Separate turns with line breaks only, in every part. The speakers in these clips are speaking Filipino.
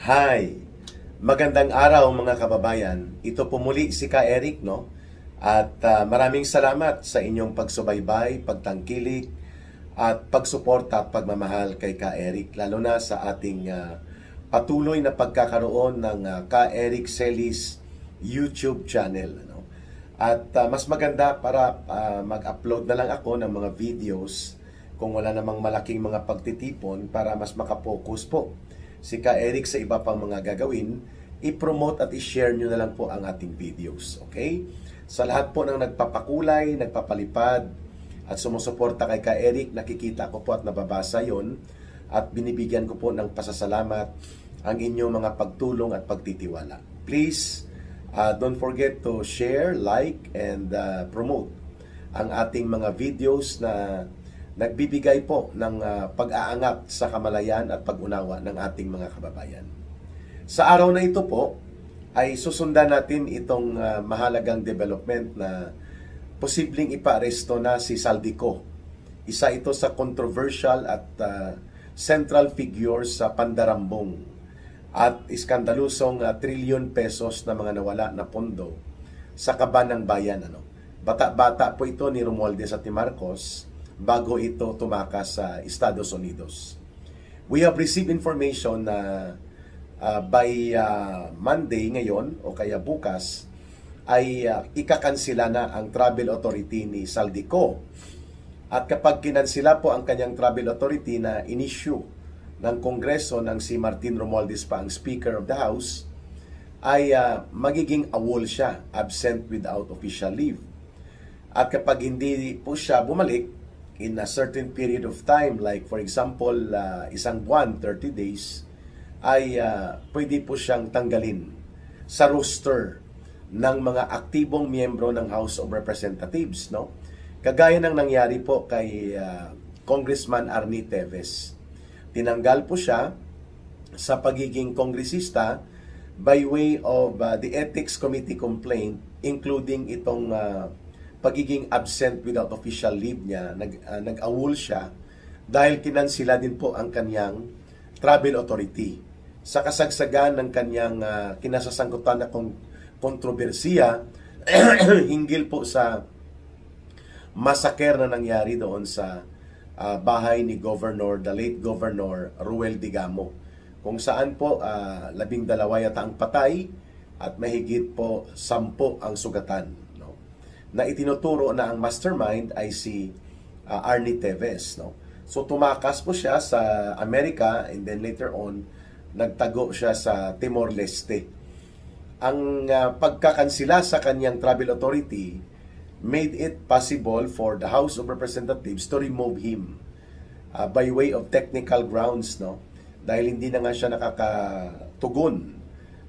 Hi! Magandang araw mga kababayan. Ito po muli si Ka Eric, no? At maraming salamat sa inyong pagsubaybay, pagtangkilik, at pagsuporta at pagmamahal kay Ka Eric. Lalo na sa ating patuloy na pagkakaroon ng Ka Eric Celis YouTube channel. No? At mas maganda para mag-upload na lang ako ng mga videos kung wala namang malaking mga pagtitipon para mas makapokus po si Ka Eric sa iba pang mga gagawin, i-promote at i-share nyo na lang po ang ating videos. Okay? Sa lahat po ng nagpapakulay, nagpapalipad, at sumusuporta kay Ka Eric, nakikita ko po at nababasa yon at binibigyan ko po ng pasasalamat ang inyong mga pagtulong at pagtitiwala. Please, don't forget to share, like, and promote ang ating mga videos na nagbibigay po ng pag-aangat sa kamalayan at pag-unawa ng ating mga kababayan. Sa araw na ito po, ay susundan natin itong mahalagang development na posibleng ipaaresto na si Saldico. Isa ito sa controversial at central figure sa pandarambong at iskandalusong trilyon pesos na mga nawala na pondo sa kaban ng bayan. Bata-bata po ito ni Romualdez at ni Marcos bago ito tumakas sa Estados Unidos. We have received information na by Monday ngayon o kaya bukas ay ikakansila na ang travel authority ni Saldico. At kapag kinansila po ang kanyang travel authority na in-issue ng Kongreso ng si Martin Romualdez pa ang Speaker of the House, ay magiging AWOL siya, absent without official leave. At kapag hindi po siya bumalik in a certain period of time, like for example, isang buwan, 30 days, ay pwede po siyang tanggalin sa roster ng mga aktibong miyembro ng House of Representatives, no? Kagaya ng nangyari po kay Congressman Arnie Teves. Tinanggal po siya sa pagiging kongresista by way of the Ethics Committee complaint, including itong pagiging absent without official leave niya. Nag-awol siya dahil kinansila din po ang kanyang travel authority. Sa kasagsagan ng kanyang kinasasangkutan na kontrobersiya hinggil po sa massacre na nangyari doon sa bahay ni the late Governor Ruel Digamo, kung saan po 12 yata ang patay at mahigit po 10 ang sugatan, no? Na itinuturo na ang mastermind ay si Arnie Teves, no? So tumakas po siya sa Amerika and then later on nagtago siya sa Timor-Leste. Ang pagkakansila sa kanyang travel authority made it possible for the House of Representatives to remove him by way of technical grounds, no? Dahil hindi na nga siya nakakatugon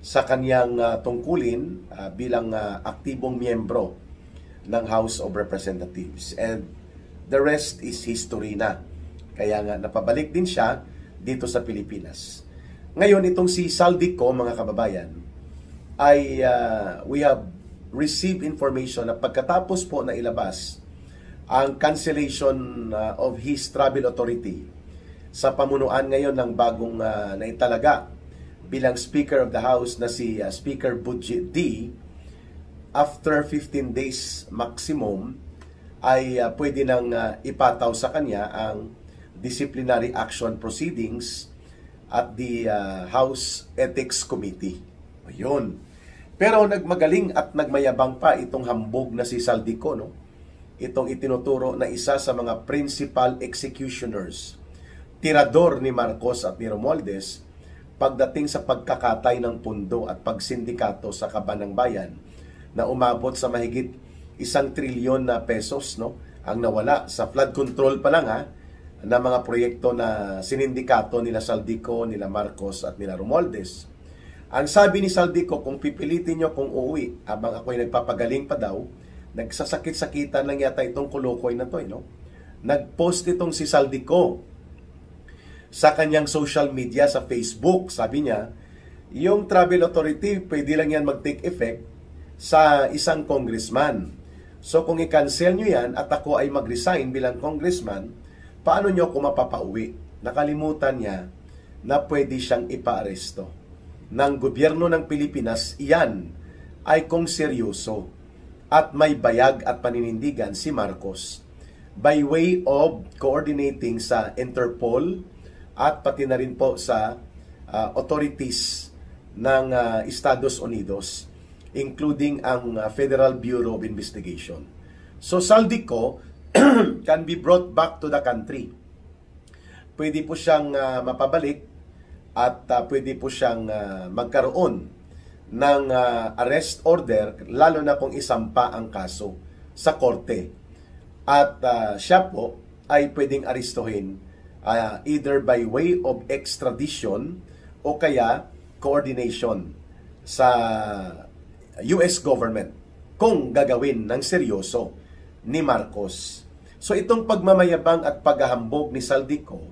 sa kanyang tungkulin bilang aktibong miyembro ng House of Representatives. And the rest is history na. Kaya nga napabalik din siya dito sa Pilipinas. Ngayon, itong si Saldico, mga kababayan, ay we have received information na pagkatapos po na ilabas ang cancellation of his travel authority sa pamunuan ngayon ng bagong naitalaga bilang Speaker of the House na si Speaker Budget D, after 15 days maximum ay pwede nang ipataw sa kanya ang disciplinary action proceedings at the House Ethics Committee. Ayun. Pero nagmagaling at nagmayabang pa itong hambog na si Saldico, no? Itong itinuturo na isa sa mga principal executioners, tirador ni Marcos at ni Romualdez pagdating sa pagkakatay ng pundo at pagsindikato sa kaban ng bayan na umabot sa mahigit 1 trilyon na pesos, no? Ang nawala sa flood control pa lang, na mga proyekto na sinindikato nila Saldico, nila Marcos at nila Romualdez. Ang sabi ni Saldico, kung pipilitin nyo kung uuwi, habang ako'y nagpapagaling pa daw, nagsasakit-sakitan lang yata itong kulukoy na to, no? Nag-post itong si Saldico sa kanyang social media, sa Facebook. Sabi niya, yung travel authority, pwede lang yan mag-take effect sa isang congressman. So kung i-cancel nyo yan at ako ay mag-resign bilang congressman, paano nyo ako mapapauwi? Nakalimutan niya na pwede siyang ipaaresto. ng gobyerno ng Pilipinas, iyan ay kung seryoso at may bayag at paninindigan si Marcos by way of coordinating sa Interpol at pati na rin po sa authorities ng Estados Unidos, including ang Federal Bureau of Investigation. So Saldico can be brought back to the country. Pwede po siyang mapabalik at pwede po siyang magkaroon ng arrest order, lalo na kung isampa ang kaso sa korte. At siya po ay pwedeng aristuhin either by way of extradition o kaya coordination sa US government kung gagawin ng seryoso ni Marcos. So itong pagmamayabang at paghahambog ni Saldico,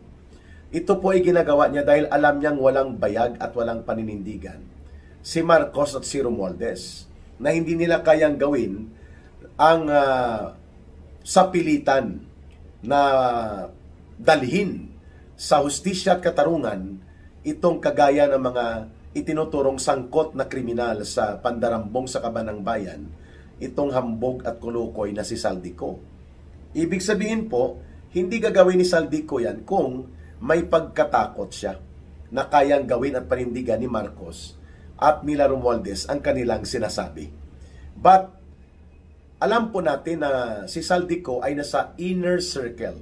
ito po ay ginagawa niya dahil alam niyang walang bayag at walang paninindigan si Marcos at si Romualdez, na hindi nila kayang gawin ang sapilitan na dalhin sa hustisya at katarungan itong kagaya ng mga itinuturong sangkot na kriminal sa pandarambong sa Kabanang Bayan, itong hambog at kulukoy na si Saldico. Ibig sabihin po, hindi gagawin ni Saldico yan kung may pagkatakot siya na kayang gawin at panindigan ni Marcos at nila Romualdez ang kanilang sinasabi. But alam po natin na si Saldico ay nasa inner circle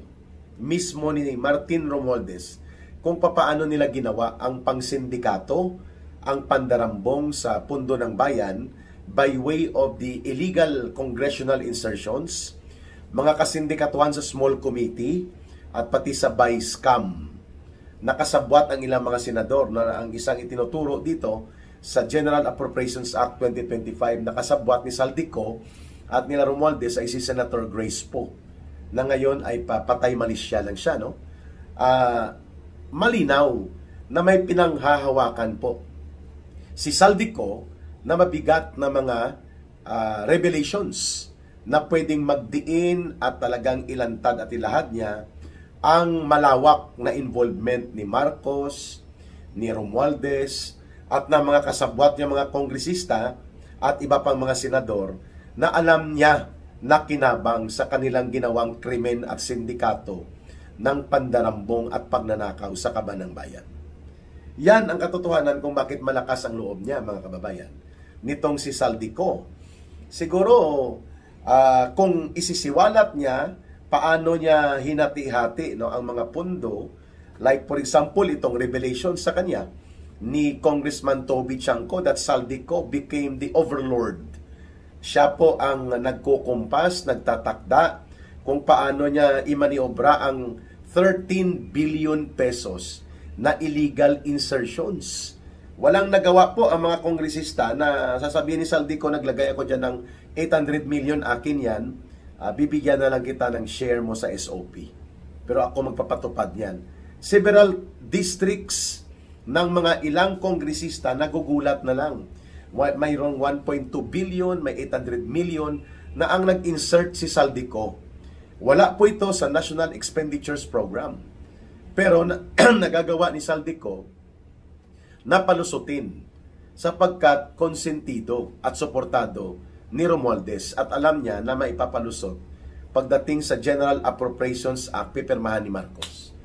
mismo ni Martin Romualdez kung papaano nila ginawa ang pangsindikato, ang pandarambong sa pundo ng bayan by way of the illegal congressional insertions, mga kasindikatuhan sa small committee at pati sa buy scam. Nakasabwat ang ilang mga senador na ang isang itinuturo dito sa General Appropriations Act 2025, nakasabwat ni Saldico at nila Romualdez ay si Senator Grace Poe, na ngayon ay patay malisya lang siya, no? Malinaw na may pinanghahawakan po si Saldico na mabigat na mga revelations na pwedeng magdiin at talagang ilantad at ilahad niya ang malawak na involvement ni Marcos, ni Romualdez, at ng mga kasabwat niya mga kongresista at iba pang mga senador na alam niya na kinabang sa kanilang ginawang krimen at sindikato ng pandarambong at pagnanakaw sa Kabanang Bayan. Yan ang katotohanan kung bakit malakas ang loob niya, mga kababayan, nitong si Saldico. Siguro, kung isisiwalat niya, paano niya hinati-hati, no, ang mga pundo, like for example, itong revelation sa kanya ni Congressman Toby Chanco that Saldico became the overlord. Siya po ang nagkukumpas, nagtatakda kung paano niya imaniobra ang 13 billion pesos na illegal insertions. Walang nagawa po ang mga kongresista na sasabihin ni Saldico, naglagay ako dyan ng 800 million, akin yan, bibigyan na lang kita ng share mo sa SOP. Pero ako magpapatupad yan. Several districts ng mga ilang kongresista nagugulat na lang. Mayroong 1.2 billion, may 800 million na ang nag-insert si Saldico. Wala po ito sa National Expenditures Program. Pero nagagawa ni Saldico na palusutin sapagkat konsentido at suportado ni Romualdez at alam niya na maipapalusot pagdating sa General Appropriations Act pipirmahan ni Marcos.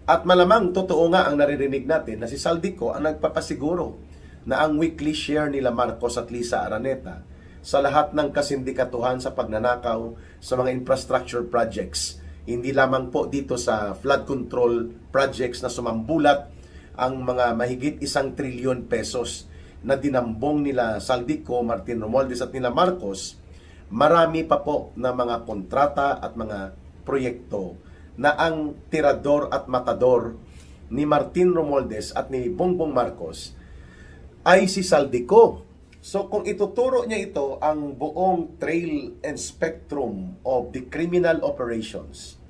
At malamang totoo nga ang naririnig natin na si Saldico ang nagpapasiguro na ang weekly share nila Marcos at Lisa Araneta sa lahat ng kasindikatuhan sa pagnanakaw sa mga infrastructure projects, hindi lamang po dito sa flood control projects na sumambulat ang mga mahigit 1 trilyon pesos na dinambong nila Saldico, Martin Romualdez at nila Marcos, marami pa po na mga kontrata at mga proyekto na ang tirador at matador ni Martin Romualdez at ni Bongbong Marcos ay si Saldico. So kung ituturo niya ito ang buong trail and spectrum of the criminal operations,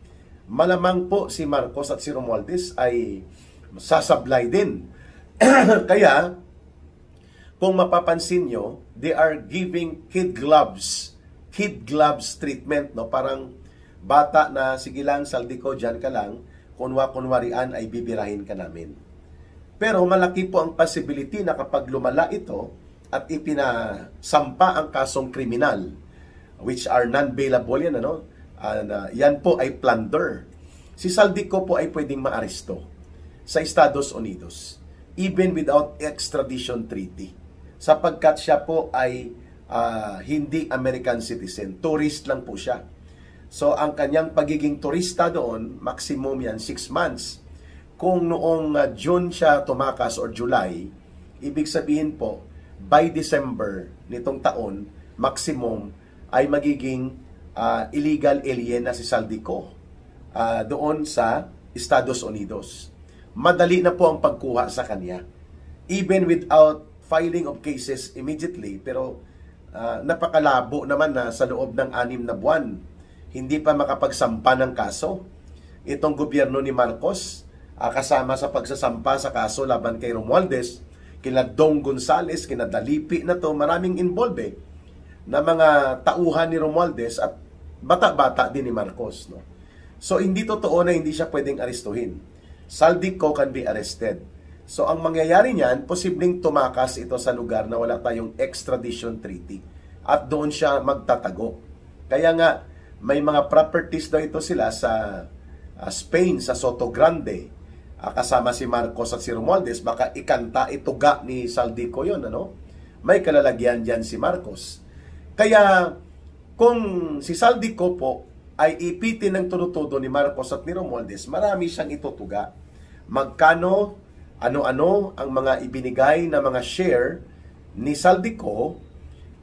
malamang po si Marcos at si Romualdez ay sasablay din. Kaya kung mapapansin nyo, they are giving kid gloves treatment, no? Parang bata na, sige lang Saldico, dyan ka lang, kunwarian ay bibirahin ka namin. Pero malaki po ang possibility na kapag lumala ito at ipinasampa ang kasong kriminal, which are non-bailable yan, ano? Yan po ay plunder. Si Saldico po ay pwedeng maaresto sa Estados Unidos, even without extradition treaty, sapagkat siya po ay hindi American citizen. Tourist lang po siya. So, ang kanyang pagiging turista doon, maximum yan 6 months. Kung noong June siya tumakas or July, ibig sabihin po, by December nitong taon, maximum ay magiging illegal alien na si Saldico doon sa Estados Unidos. Madali na po ang pagkuha sa kanya, even without filing of cases immediately. Pero napakalabo naman na sa loob ng 6 na buwan, hindi pa makapagsampa ng kaso itong gobyerno ni Marcos, kasama sa pagsasampa sa kaso laban kay Romualdez, kina Dong Gonzales, kina Dalipi na to, maraming involved na mga tauhan ni Romualdez at bata-bata din ni Marcos, no? So hindi totoo na hindi siya pwedeng arestuhin. Saldico can be arrested. So ang mangyayari niyan, posibleng tumakas ito sa lugar na wala tayong extradition treaty at doon siya magtatago. Kaya nga may mga properties daw ito sila sa Spain, sa Soto Grande, kasama si Marcos at si Romualdez. Baka ikanta, ituga ni Saldico yon, ano? May kalalagyan dyan si Marcos. Kaya kung si Saldico po ay ipitin ng tunutudo ni Marcos at ni Romualdez, marami siyang itutuga. Magkano, ano-ano ang mga ibinigay na mga share ni Saldico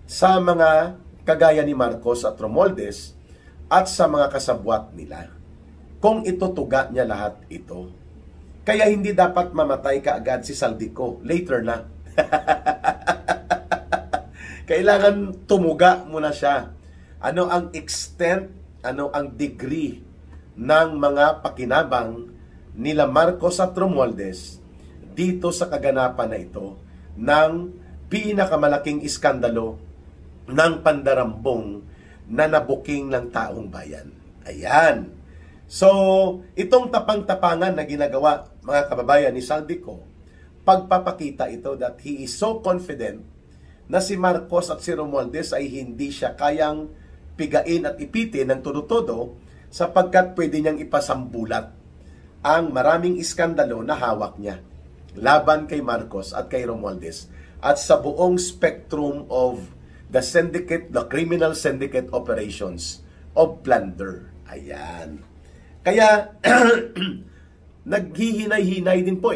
sa mga kagaya ni Marcos at Romualdez at sa mga kasabwat nila. Kung itutuga niya lahat ito. Kaya hindi dapat mamatay kaagad si Saldico. Later na. Kailangan tumuga muna siya. Ano ang extent, ano ang degree ng mga pakinabang nila Marcos at Romualdez dito sa kaganapan na ito ng pinakamalaking iskandalo ng pandarambong na nabuking ng taong bayan. Ayan. So, itong tapang-tapangan na ginagawa, mga kababayan, ni Saldico, pagpapakita ito that he is so confident na si Marcos at si Romualdez ay hindi siya kayang pigain at ipitin ng todo-todo sapagkat pwede niyang ipasambulat ang maraming iskandalo na hawak niya laban kay Marcos at kay Romualdez at sa buong spectrum of the syndicate, the criminal syndicate operations of plunder. Ayan. Kaya, naghihinay-hinay din po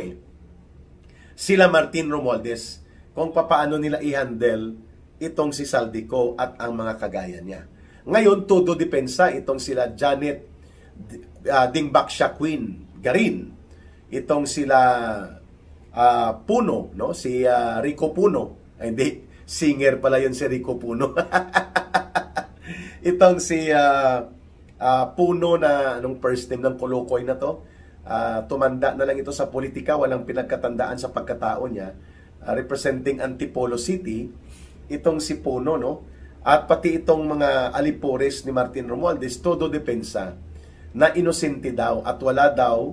sila Martin Romualdez kung papaano nila i-handle itong si Saldico at ang mga kagaya niya. Ngayon, todo depensa itong sila Janet Dingbaksha Queen Garin, itong sila Puno, no? Si Rico Puno. Ay, hindi, singer pala yun si Rico Puno. Itong si Puno na anong first name ng Kolokoy na to, tumanda na lang ito sa politika, walang pinagkatandaan sa pagkatao niya, representing Antipolo City, itong si Puno, no? At pati itong mga alipores ni Martin Romualdez, todo depensa na inosente daw at wala daw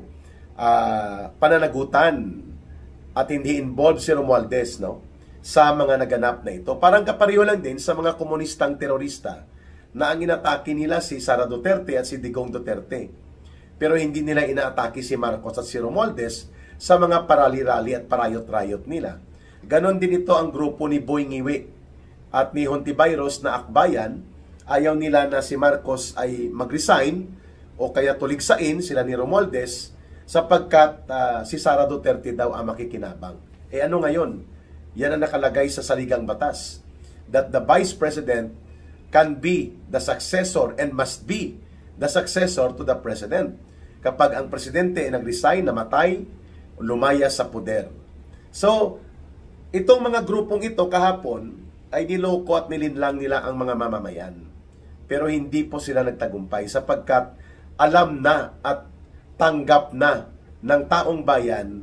pananagutan at hindi involved si Romualdez, no, sa mga naganap na ito. Parang kapariho lang din sa mga komunistang terorista na ang inatake nila si Sara Duterte at si Digong Duterte. Pero hindi nila inaatake si Marcos at si Romualdez sa mga parali-rali at parayot-rayot nila. Ganon din ito ang grupo ni Boy Ngiwi at ni Hontiveros na akbayan. Ayaw nila na si Marcos ay mag-resign o kaya tuligsain sila ni Romualdez sapagkat si Sara Duterte daw ang makikinabang. Ano ngayon? Yan ang nakalagay sa saligang batas, that the Vice President can be the successor and must be the successor to the President. Kapag ang Presidente ay nag-resign, namatay, lumaya sa poder. So, itong mga grupong ito kahapon ay niloko at nilinlang nila ang mga mamamayan. Pero hindi po sila nagtagumpay sapagkat alam na at tanggap na ng taong bayan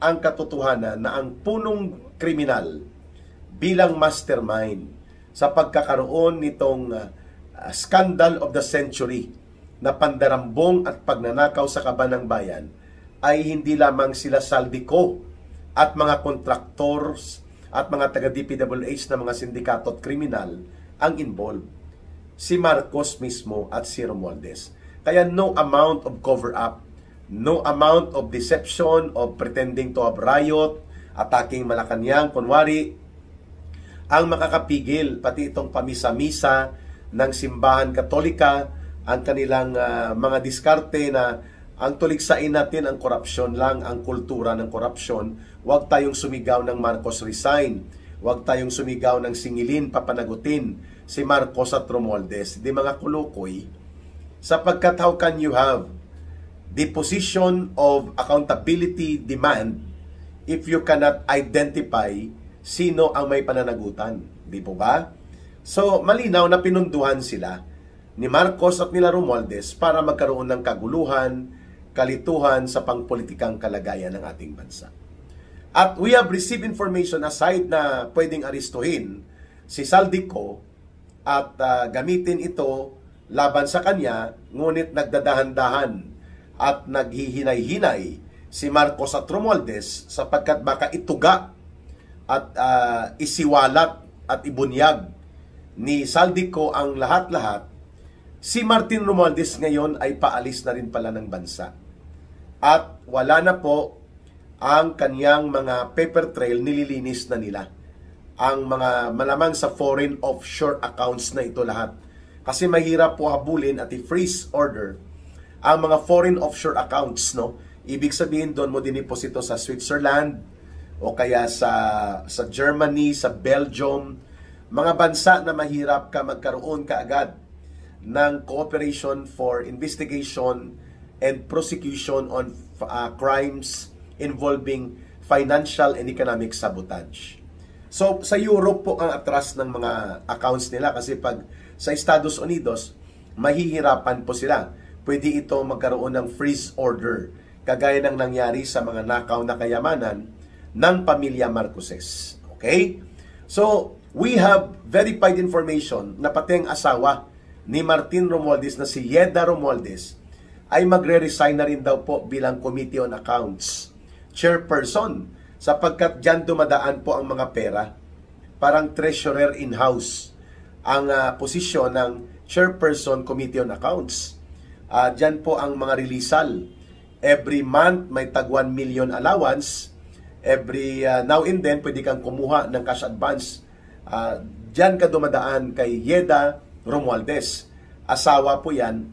ang katotohanan na ang punong kriminal bilang mastermind sa pagkakaroon nitong scandal of the century na pandarambong at pagnanakaw sa kaban ng bayan ay hindi lamang sila Saldico at mga contractors at mga taga-DPWH na mga sindikato at kriminal ang involved. Si Marcos mismo at si Romualdez. Kaya no amount of cover-up, no amount of deception, of pretending to have riot, attacking Malacanang, kunwari, ang makakapigil, pati itong pamisa-misa ng simbahan katolika, ang kanilang mga diskarte na ang tuligsain natin ang korupsyon lang, ang kultura ng korupsyon. Huwag tayong sumigaw ng Marcos resign. Huwag tayong sumigaw ng singilin, papanagutin si Marcos at Romualdez. Di mga kulukoy, sapagkat how can you have the position of accountability demand if you cannot identify sino ang may pananagutan? Di po ba? So, malinaw na pinunduhan sila ni Marcos at nila Romualdez para magkaroon ng kaguluhan, kalituhan sa pangpolitikang kalagayan ng ating bansa. At we have received information aside na pwedeng aristuhin si Saldico at gamitin ito laban sa kanya, ngunit nagdadahan-dahan at naghihinay-hinay si Marcos at Romualdez sapagkat baka ituga at isiwalat at ibunyag ni Saldico ang lahat-lahat. Si Martin Romualdez ngayon ay paalis na rin pala ng bansa. At wala na po ang kanyang mga paper trail, nililinis na nila. Ang mga malamang sa foreign offshore accounts na ito lahat. Kasi mahirap po habulin at i-freeze order ang mga foreign offshore accounts, no? Ibig sabihin doon mo diniposito sa Switzerland o kaya sa Germany, sa Belgium, mga bansa na mahirap ka magkaroon kaagad ng cooperation for investigation and prosecution on crimes involving financial and economic sabotage. So, sa Europe po ang atras ng mga accounts nila kasi pag sa Estados Unidos, mahihirapan po sila. Pwede ito magkaroon ng freeze order, kagaya ng nangyari sa mga nakaw na kayamanan ng pamilya Marcoses. Okay? So, we have verified information na pati ang asawa ni Martin Romualdez na si Yeda Romualdez ay magre-resign na rin daw po bilang Committee on Accounts chairperson sapagkat dyan dumadaan po ang mga pera. Parang treasurer in-house ang posisyon ng chairperson Committee on Accounts. Dyan po ang mga rilisal. Every month may tag 1 million allowance. Every now and then pwede kang kumuha ng cash advance. Dyan ka dumadaan kay Yeda Romualdez. Asawa po yan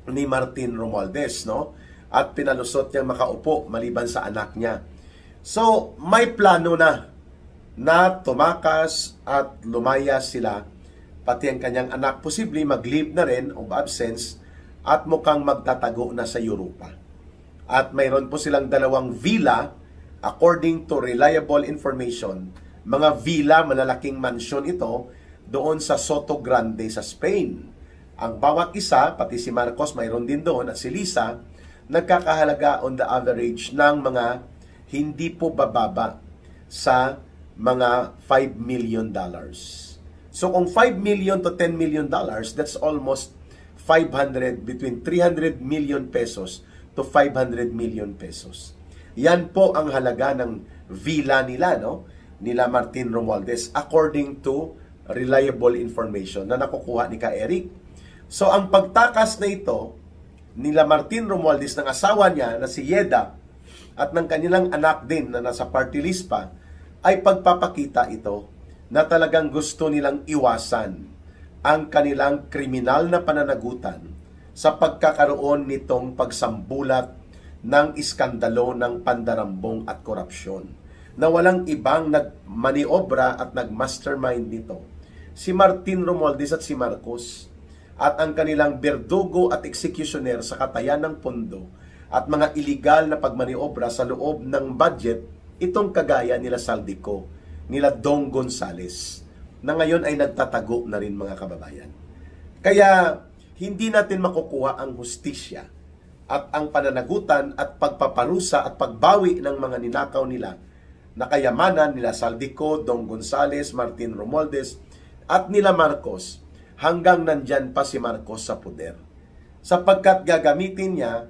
ni Martin Romualdez, no? At pinalusot niyang makaupo maliban sa anak niya. So, may plano na tumakas at lumayas sila, pati ang kanyang anak posible mag-leave na rin of absence at mukhang magtatago na sa Europa. At mayroon po silang 2 villa according to reliable information. Mga villa, malalaking mansyon ito doon sa Soto Grande sa Spain. Ang bawat isa, pati si Marcos mayroon din doon at si Lisa, nagkakahalaga on the average ng mga hindi po bababa sa mga $5 million. So kung $5 million to $10 million, that's almost between 300 million pesos to 500 million pesos. Yan po ang halaga ng villa nila, no? Nila Martin Romualdez according to reliable information na nakukuha ni Ka Eric. So ang pagtakas na ito nila Martin Romualdez ng asawa niya na si Yeda at ng kanilang anak din na nasa party list pa ay pagpapakita ito na talagang gusto nilang iwasan ang kanilang kriminal na pananagutan sa pagkakaroon nitong pagsambulat ng iskandalo ng pandarambong at korupsyon na walang ibang nagmaniobra at nagmastermind nito. Si Martin Romualdez at si Marcos at ang kanilang berdugo at executioner sa katayan ng pondo at mga iligal na pagmaniobra sa loob ng budget, itong kagaya nila Saldico, nila Dong Gonzales, na ngayon ay nagtatago na rin mga kababayan. Kaya hindi natin makukuha ang hustisya at ang pananagutan at pagpaparusa at pagbawi ng mga ninakaw nila na kayamanan nila Saldico, Dong Gonzales, Martin Romualdez at nila Marcos hanggang nandyan pa si Marcos sa poder. Sapagkat gagamitin niya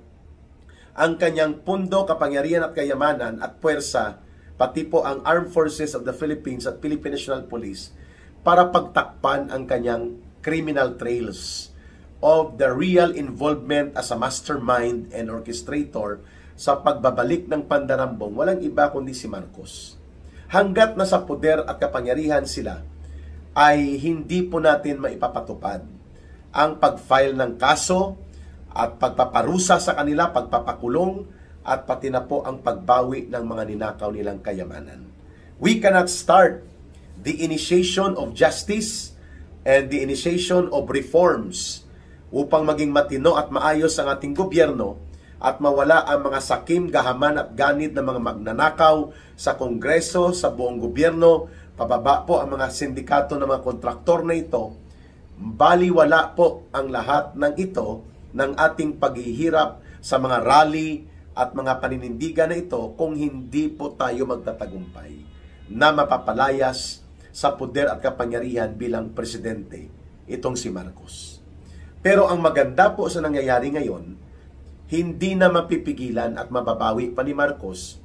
ang kanyang pundo, kapangyarihan at kayamanan at puwersa pati po ang Armed Forces of the Philippines at Philippine National Police para pagtakpan ang kanyang criminal trails of the real involvement as a mastermind and orchestrator sa pagbabalik ng Pandarambong. Walang iba kundi si Marcos. Hanggat nasa poder at kapangyarihan sila, ay hindi po natin maipapatupad ang pag-file ng kaso at pagpaparusa sa kanila, pagpapakulong, at pati na po ang pagbawi ng mga ninakaw nilang kayamanan. We cannot start the initiation of justice and the initiation of reforms upang maging matino at maayos ang ating gobyerno at mawala ang mga sakim, gahaman at ganid ng mga magnanakaw sa Kongreso, sa buong gobyerno, pababa po ang mga sindikato ng mga kontraktor na ito. Baliwala po ang lahat ng ito ng ating paghihirap sa mga rally at mga paninindigan na ito kung hindi po tayo magtatagumpay na mapapalayas sa poder at kapangyarihan bilang presidente itong si Marcos. Pero ang maganda po sa nangyayari ngayon, hindi na mapipigilan at mababawi pa ni Marcos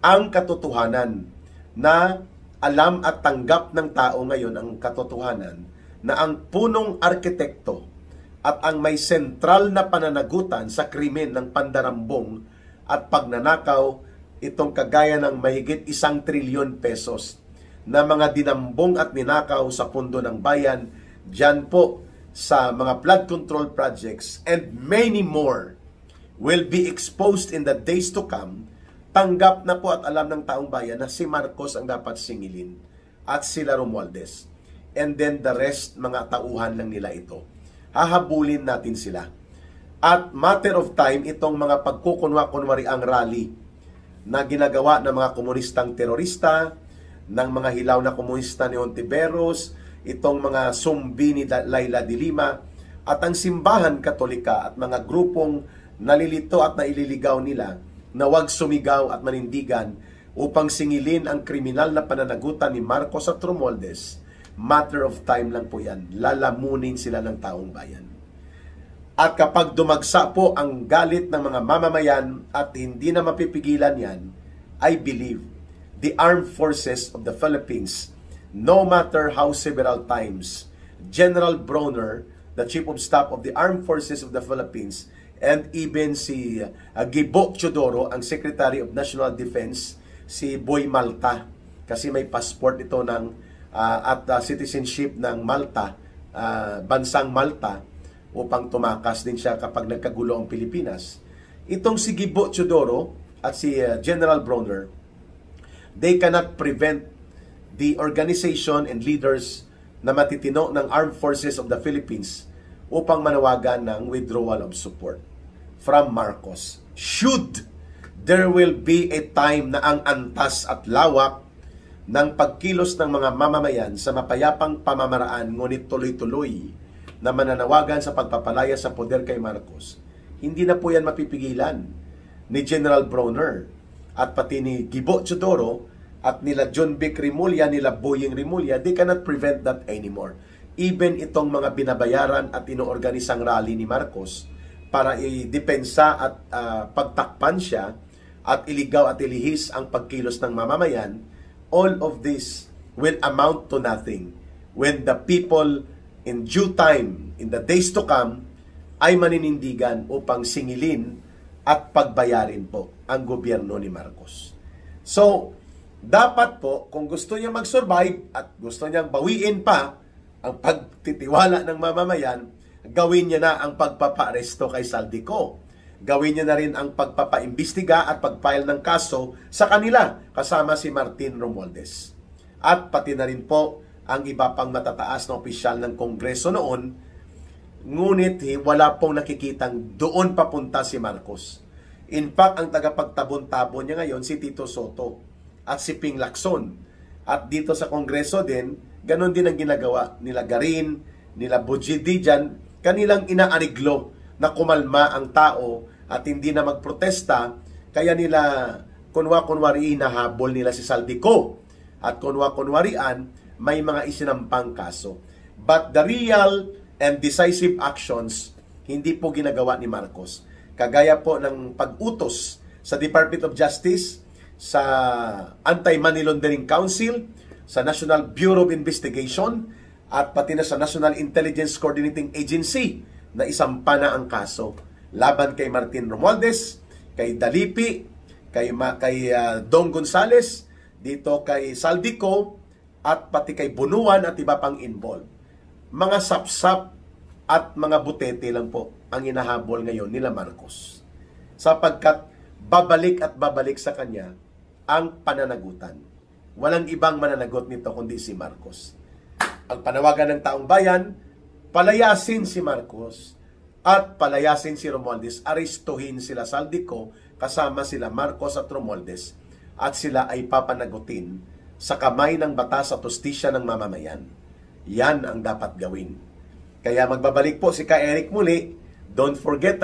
ang katotohanan na alam at tanggap ng tao ngayon ang katotohanan na ang punong arkitekto at ang may sentral na pananagutan sa krimen ng Pandarambong at pagnanakaw, itong kagaya ng mahigit 1 trilyon pesos na mga dinambong at ninakaw sa pundo ng bayan, dyan po sa mga flood control projects and many more will be exposed in the days to come. Tanggap na po at alam ng taong bayan na si Marcos ang dapat singilin at sila Romualdez. And then the rest, mga tauhan lang nila ito. Hahabulin natin sila. At matter of time, itong mga pagkukunwa-kunwari ang rally na ginagawa ng mga komunistang terorista, ng mga hilaw na komunista ni Ontiveros, itong mga sumbi ni Laila de Lima, at ang simbahan katolika at mga grupong nalilito at naililigaw nila na huwag sumigaw at manindigan upang singilin ang kriminal na pananagutan ni Marcos at Romualdez. Matter of time lang po yan. Lalamunin sila ng taong bayan. At kapag dumagsa po ang galit ng mga mamamayan at hindi na mapipigilan yan, I believe the Armed Forces of the Philippines, no matter how several times, General Bronner, the Chief of Staff of the Armed Forces of the Philippines, and even si Gibo Teodoro, ang Secretary of National Defense, si Boy Malta, kasi may passport ito ng at citizenship ng Malta, bansang Malta, upang tumakas din siya kapag nagkagulo ang Pilipinas. Itong si Gibo Teodoro at si General Bronner, they cannot prevent the organization and leaders na matitino ng Armed Forces of the Philippines upang manawagan ng withdrawal of support from Marcos. Should there will be a time na ang antas at lawak ng pagkilos ng mga mamamayan sa mapayapang pamamaraan ngunit tuloy-tuloy na mananawagan sa pagpapalaya sa poder kay Marcos, hindi na po yan mapipigilan ni General Bronner at pati ni Gibo Teodoro at nila John Vic Rimulya, nila Boying Rimulya. They cannot prevent that anymore. Even itong mga binabayaran at inoorganisang rally ni Marcos para i-depensa at pagtakpan siya at iligaw at ilihis ang pagkilos ng mamamayan, all of this will amount to nothing when the people in due time, in the days to come, ay maninindigan upang singilin at pagbayarin po ang gobyerno ni Marcos. So, dapat po, kung gusto niya mag-survive at gusto niyang bawiin pa ang pagtitiwala ng mamamayan, gawin niya na ang pagpapaaresto kay Saldico. Gawin niya na rin ang pagpapaimbestiga at pagfile ng kaso sa kanila kasama si Martin Romualdez. At pati na rin po ang iba pang matataas na opisyal ng Kongreso noon, ngunit wala pong nakikitang doon papunta si Marcos. In fact, ang tagapagtabon-tabon niya ngayon si Tito Soto at si Ping Lacson. At dito sa Kongreso din, ganon din ang ginagawa nila Garin, nila Bujidi dyan, kanilang inaariglo na kumalma ang tao at hindi na magprotesta, kaya nila kunwa-kunwari hinahabol nila si Saldico at kunwa-kunwarian may mga isinampang kaso. But the real and decisive actions, hindi po ginagawa ni Marcos. Kagaya po ng pag-utos sa Department of Justice, sa Anti-Money Laundering Council, sa National Bureau of Investigation, at pati na sa National Intelligence Coordinating Agency na isampa na ang kaso laban kay Martin Romualdez, kay Dalipi, kay Dong Gonzales, dito kay Saldico, at pati kay Bunuan at iba pang involved. Mga sapsap at mga butete lang po ang hinahabol ngayon nila Marcos, sapagkat babalik at babalik sa kanya ang pananagutan. Walang ibang mananagot nito kundi si Marcos. Ang panawagan ng taong bayan, palayasin si Marcos at palayasin si Romualdez, arestuhin sila Saldico kasama sila Marcos at Romualdez, at sila ay papanagutin sa kamay ng batas at hustisya ng mamamayan. Yan ang dapat gawin. Kaya magbabalik po si Ka Eric muli. Don't forget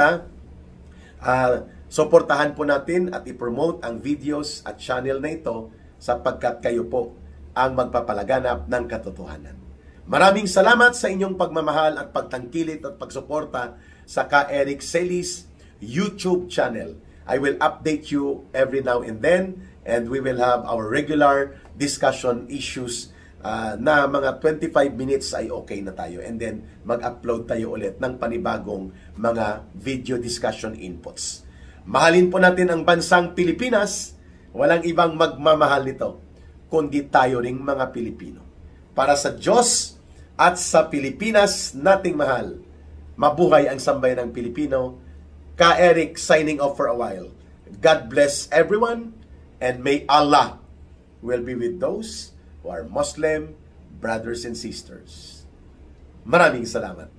suportahan po natin at i-promote ang videos at channel na ito sapagkat kayo po ang magpapalaganap ng katotohanan. Maraming salamat sa inyong pagmamahal at pagtangkilit at pagsuporta sa Ka Eric Celis YouTube channel. I will update you every now and then, and we will have our regular discussion issues na mga 25 minutes ay okay na tayo, and then mag-upload tayo ulit ng panibagong mga video discussion inputs. Mahalin po natin ang bansang Pilipinas. Walang ibang magmamahal nito kundi tayo ring mga Pilipino. Para sa Diyos at sa Pilipinas nating mahal, mabuhay ang sambayan ng Pilipino. Ka Eric signing off for a while. God bless everyone, and may Allah will be with those who are Muslim brothers and sisters. Maraming salamat.